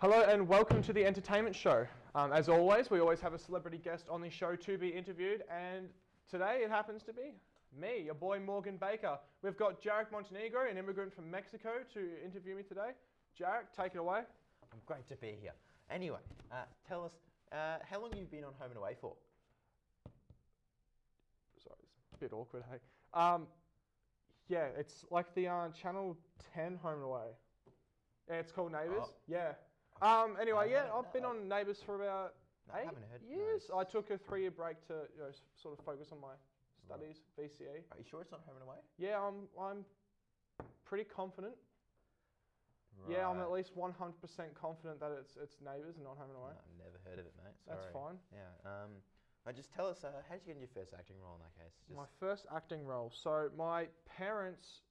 Hello and welcome to the entertainment show. As always, we always have a celebrity guest on the show to be interviewed, and today it happens to be me, your boy Morgan Baker. We've got Jarek Montenegro, an immigrant from Mexico, to interview me today. Jarek, take it away. I'm great to be here. Anyway, tell us, how long have you been on Home and Away for? Sorry, it's a bit awkward, hey. Yeah, it's like the Channel 10 Home and Away. Yeah, it's called Neighbours. Oh. Yeah. Anyway, I've been on Neighbours for about 8 years. I took a 3-year break to sort of focus on my studies, VCE. Are you sure it's not Home and Away? Yeah, I'm pretty confident. Right. Yeah, I'm at least 100% confident that it's Neighbours and not Home and Away. No, I've never heard of it, mate. Sorry. That's fine. Yeah. Just tell us, how did you get your first acting role in that case? My first acting role. So my parents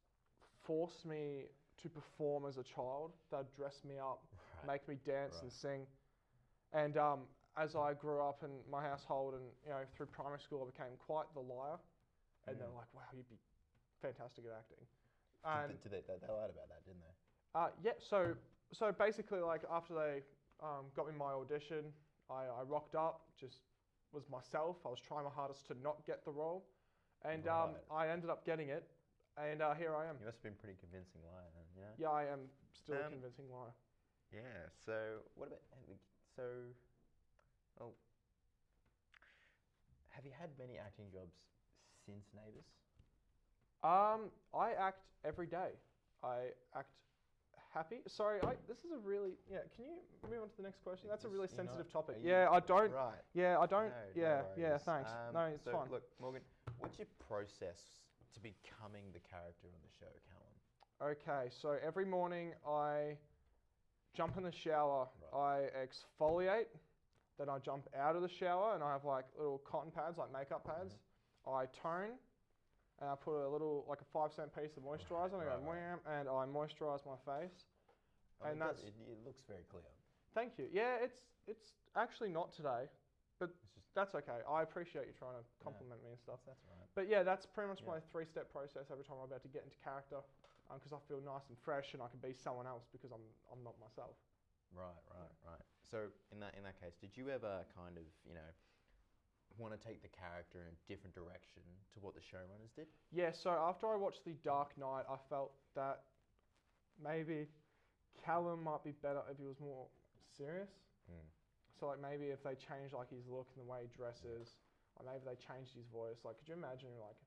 forced me to perform as a child. They'd dress me up, make me dance and sing. And as I grew up in my household and through primary school, I became quite the liar. And they're like, "Wow, you'd be fantastic at acting." And they lied about that, didn't they? Yeah. So basically, like after they got me my audition, I rocked up, just was myself. I was trying my hardest to not get the role, and I ended up getting it. And here I am. You must have been a pretty convincing liar then, yeah? Yeah, I am still a convincing liar. Yeah, so what about, have you had many acting jobs since Neighbours? I act every day. I act happy. Sorry, this is a really, can you move on to the next question? That's a really sensitive topic. I don't. Right. Yeah, I don't. No yeah, thanks. No, it's fine. Look, Morgan, what's your process to becoming the character on the show, Callum? Okay, so every morning I jump in the shower, I exfoliate, then I jump out of the shower and I have like little cotton pads, like makeup pads. I tone, and I put a little, like a 5-cent piece of moisturiser, and I go wham, and I moisturise my face. And it looks very clear. Thank you. Yeah, it's actually not today. But that's okay. I appreciate you trying to compliment me and stuff. That's right. But yeah, that's pretty much my 3-step process every time I'm about to get into character, because I feel nice and fresh and I can be someone else because I'm not myself. Right. So in that case, did you ever kind of want to take the character in a different direction to what the showrunners did? Yeah. So after I watched The Dark Knight, I felt that maybe Callum might be better if he was more serious. So like maybe if they changed like his look and the way he dresses, or maybe they changed his voice. Like, could you imagine like,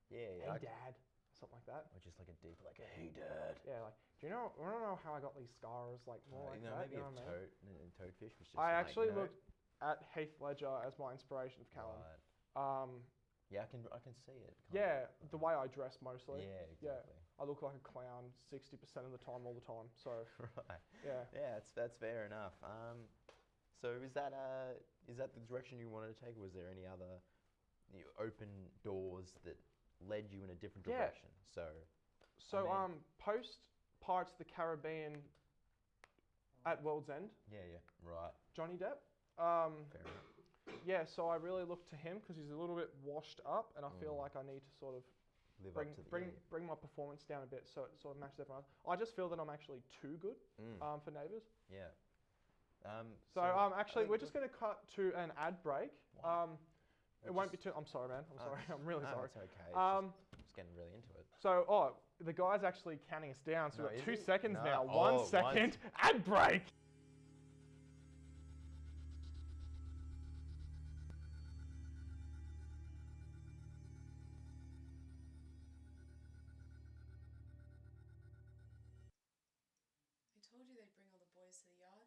hey dad, something like that? Or just like a deep, like a hey dad. Yeah, like, I don't know how I got these scars, like more like that. Maybe if Toadfish was just. I actually looked at Heath Ledger as my inspiration of Callum. Right. Yeah, I can see it. The way I dress mostly. Yeah, exactly. Yeah, I look like a clown 60% of the time, all the time. So. Right. Yeah. Yeah, that's fair enough. So is that the direction you wanted to take, or was there any other open doors that led you in a different direction? So post Pirates of the Caribbean at World's End. Yeah, right. Johnny Depp. Fair enough. Yeah, so I really look to him because he's a little bit washed up, and I feel like I need to sort of bring my performance down a bit so it sort of matches everyone else. I just feel that I'm actually too good for Neighbours. Yeah. Actually, we're just going to cut to an ad break. It won't be too. I'm sorry, man. I'm sorry. I'm really sorry. It's okay. Just getting really into it. So, the guy's actually counting us down. So we've got 2 seconds now. Oh, 1 second. Ad break. I told you they'd bring all the boys to the yard.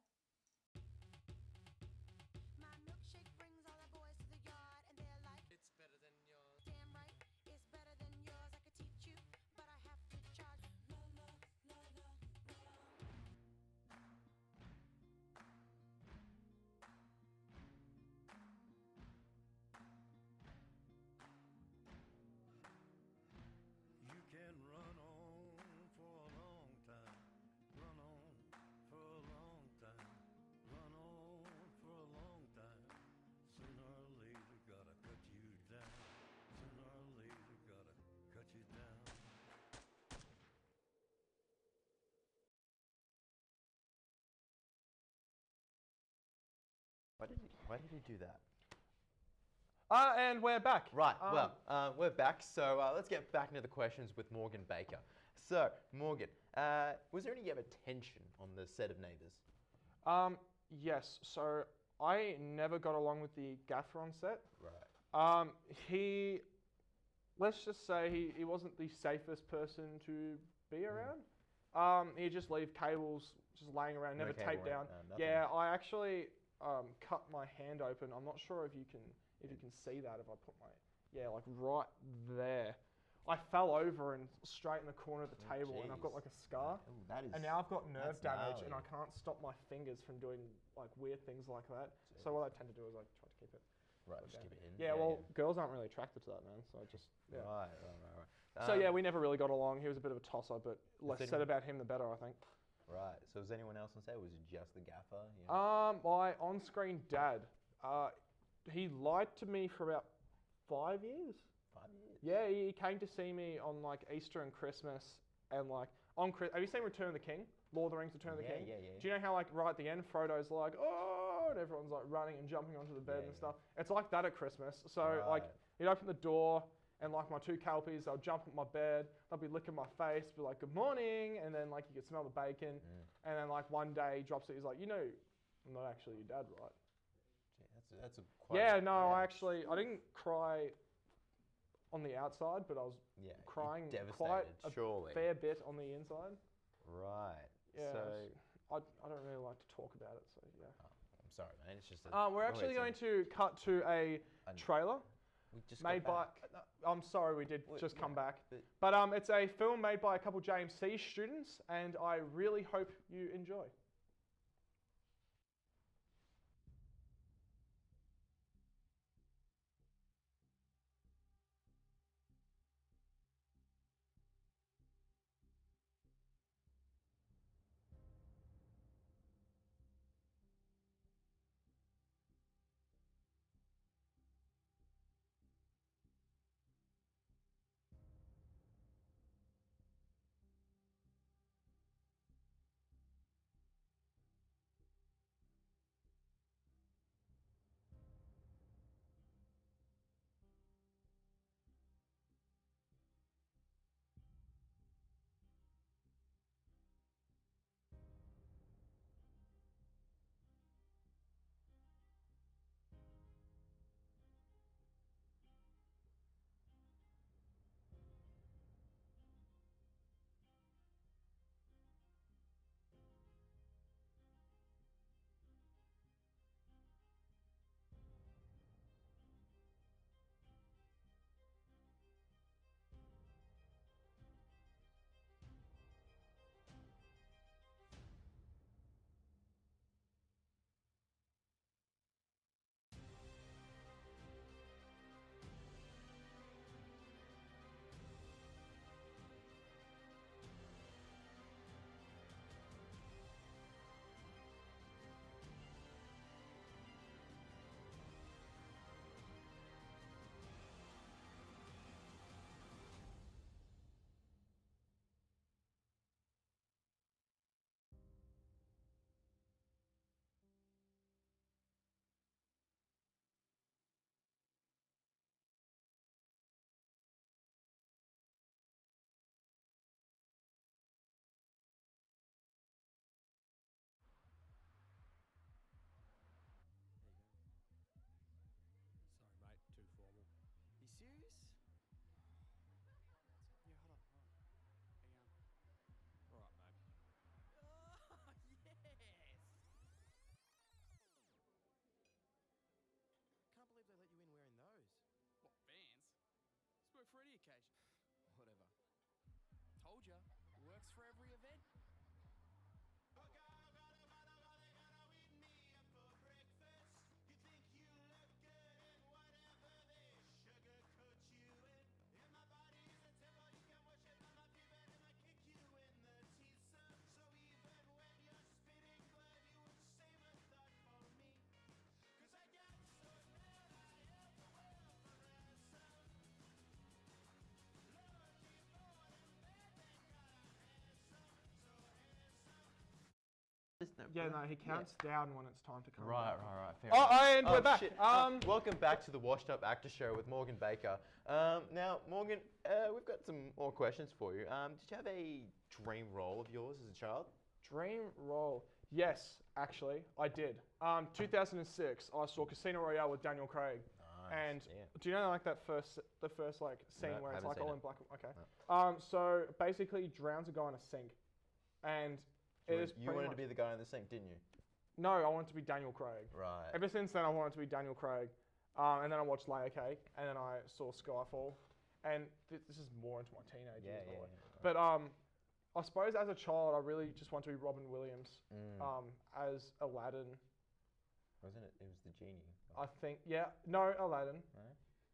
My milkshake brings all the boys to the yard, and they're like, it's better than yours. Damn right, it's better than yours. I could teach you, but I have to charge. La, la, la, la, la. Why did he do that? And we're back. Right. We're back. So let's get back into the questions with Morgan Baker. So Morgan, was there any ever tension on the set of Neighbours? Yes. So I never got along with the gaffer on set. Right. Let's just say he wasn't the safest person to be around. He'd just leave cables just laying around, never taped down. Nothing. Yeah, I actually cut my hand open. I'm not sure if you can see that if I put my like right there. I fell over and straight in the corner of the table, and I've got like a scar. Ooh, that is, and now I've got nerve damage, and I gnarly. can't stop my fingers from doing like weird things like that. So what I tend to do is I try to keep it. Right, just keep it in. Yeah, girls aren't really attracted to that, man. So I just Right. So yeah, we never really got along. He was a bit of a tosser, but less said about him, the better, I think. Right. So was anyone else on set? Was it just the gaffer? Yeah. My on-screen dad, he lied to me for about 5 years. 5 years. Yeah, he came to see me on like Easter and Christmas, and like have you seen Return of the King? Lord of the Rings: Return of the King. Yeah. Do you know how like right at the end, Frodo's like, oh, and everyone's like running and jumping onto the bed and stuff. It's like that at Christmas. So like he'd open the door. And like my 2 Kelpies, they'll jump on my bed, they'll be licking my face, be like, good morning, and then like you could smell the bacon. And then like one day he drops it, he's like, I'm not actually your dad, right? Gee, that's a quite I didn't cry on the outside, but I was crying quite a fair bit on the inside. Right. Yeah. So I don't really like to talk about it, so yeah. I'm sorry, man. It's just we're actually going to cut to a trailer. We just made by. I'm sorry, we did just come back. But it's a film made by a couple JMC students, and I really hope you enjoy. Yeah, no, he counts down when it's time to come. Right. Fair Oh, enough. and we're back. Shit. Welcome back to the Washed Up Actor Show with Morgan Baker. Now, Morgan, we've got some more questions for you. Did you have a dream role of yours as a child? Dream role. Yes, actually, I did. 2006, I saw Casino Royale with Daniel Craig. And do you know like the first like scene No, where it's haven't like seen all it. in black? Okay. No. So basically, he drowns a guy in a sink, and it is. You wanted to be the guy in the sink, didn't you? No, I wanted to be Daniel Craig. Right. Ever since then, I wanted to be Daniel Craig, and then I watched Layer Cake, and then I saw Skyfall, and this is more into my teenage years, by the way. But I suppose as a child, I really just wanted to be Robin Williams, as Aladdin. Wasn't it? It was the genie. I think, no, Aladdin. No?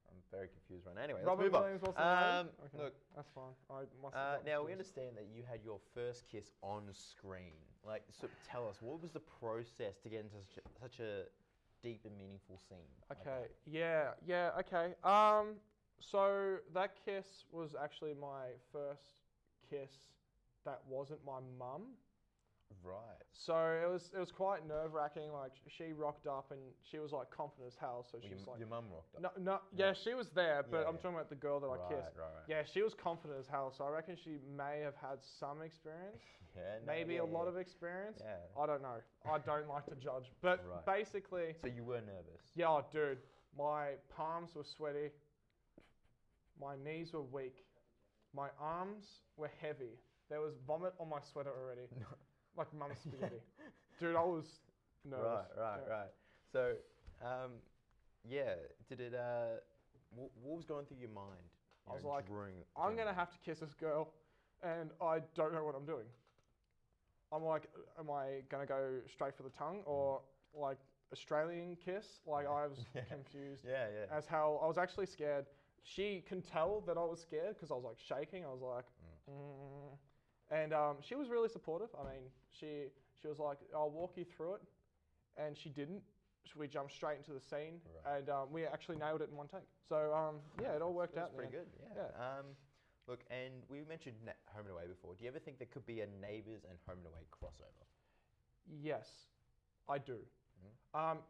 I'm very confused right now. Anyway, Robin let's move Williams on. was Aladdin? Okay, Look, that's fine. I must have now we confused. understand that you had your first kiss on screen. Like, so tell us, what was the process to get into such a deep and meaningful scene? Okay, okay. So that kiss was actually my first kiss that wasn't my mum. Right. So it was quite nerve-wracking. Like she rocked up and she was like confident as hell. So she was like, your mum rocked up. Yeah, she was there, but Yeah, I'm talking about the girl that I kissed. Right. Yeah, she was confident as hell. So I reckon she may have had some experience, Yeah. maybe a lot of experience. Yeah. I don't know. I don't like to judge, but Right. basically, So you were nervous. yeah, dude, my palms were sweaty, my knees were weak, my arms were heavy. There was vomit on my sweater already. Like mum's spaghetti. Dude, I was nervous. Right. So, did it, what was going through your mind? I was like, I'm going to have to kiss this girl, and I don't know what I'm doing. I'm like, am I going to go straight for the tongue, or like Australian kiss? Like, I was confused. Yeah. As how I was actually scared. She can tell that I was scared because I was like shaking. I was like, And she was really supportive. I mean, she was like, I'll walk you through it. And she didn't. We jumped straight into the scene. Right. And we actually nailed it in one take. So, it all worked out. That's pretty good, yeah. Look, and we mentioned Home and Away before. Do you ever think there could be a Neighbours and Home and Away crossover? Yes, I do.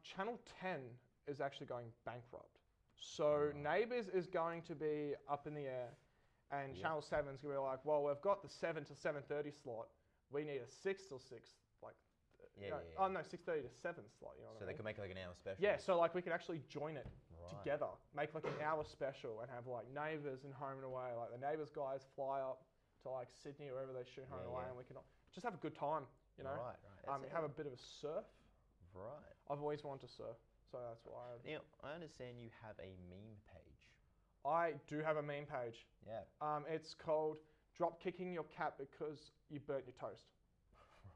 Channel 10 is actually going bankrupt. So, Neighbours is going to be up in the air. And Channel 7's going to be like, well, we've got the 7 to 7:30 slot. We need a 6 till 6, like, oh no, 6:30 to 7 slot. You know what I mean? So they could make like an hour special. Yeah, so like we could actually join it together, make like an hour special, and have like Neighbours and Home and Away. Like the Neighbours guys fly up to like Sydney or wherever they shoot Home and Away, and we can just have a good time. You know, Right. have a bit of a surf. Right. I've always wanted to surf, so that's why. Now, I understand you have a meme page. I do have a meme page. Yeah. It's called "Drop Kicking Your Cat Because You Burnt Your Toast."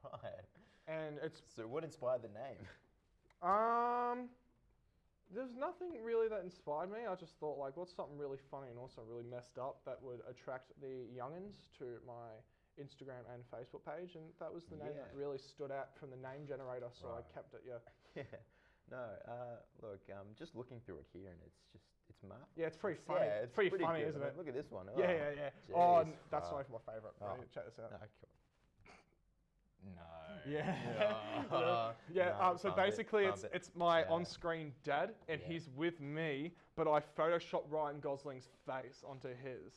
Right. And it's So what inspired the name? there's nothing really that inspired me. I just thought like, what's something really funny and also really messed up that would attract the youngins to my Instagram and Facebook page, and that was the name that really stood out from the name generator. So I kept it. Yeah. Yeah. No. Look. Just looking through it here, and it's marvelous. Yeah, it's pretty funny. Yeah, it's pretty funny, good. isn't it? Look at this one. Yeah. Jeez, Oh, that's not even my favorite. Oh. Check this out. No, cool. No. Yeah. So basically, bump it. it's my on-screen dad, and he's with me, but I photoshopped Ryan Gosling's face onto his,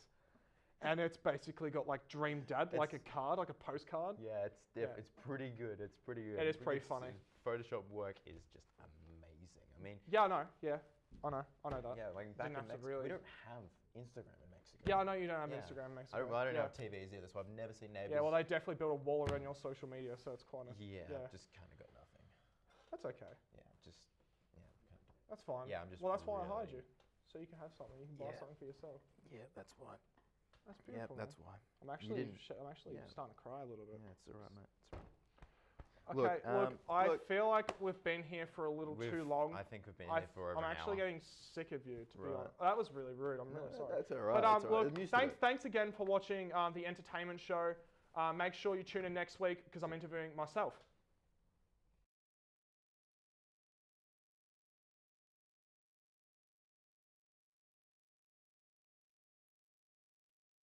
and it's basically got like Dream Dad, like a card, like a postcard. Yeah, it's pretty good. It's pretty good. It is pretty funny. Photoshop work is just amazing. I mean. Yeah, I know. Yeah, I know that. Yeah, like back in Didn't have to Mexico, really- we don't have Instagram in Mexico. Yeah, I know you don't have Yeah. Instagram in Mexico. I don't know if TVs either, so I've never seen Neighbours. Yeah, well, they definitely built a wall around your social media, so it's kind of. Yeah, I've just kind of got nothing. That's okay. Yeah, just That's fine. Yeah, I'm just. Well, that's why I hired really- you, so you can have something. You can buy something for yourself. Yeah, that's why. That's Yeah, beautiful. that's man. why. I'm actually didn't- starting to cry a little bit. Yeah, it's alright, mate. It's alright. Okay, I feel like we've been here for a little too long. I think we've been here for over I'm an actually hour. getting sick of you, to be Right. honest. That was really rude. I'm really sorry. That's alright. But look, thanks again for watching the entertainment show. Make sure you tune in next week because I'm interviewing myself.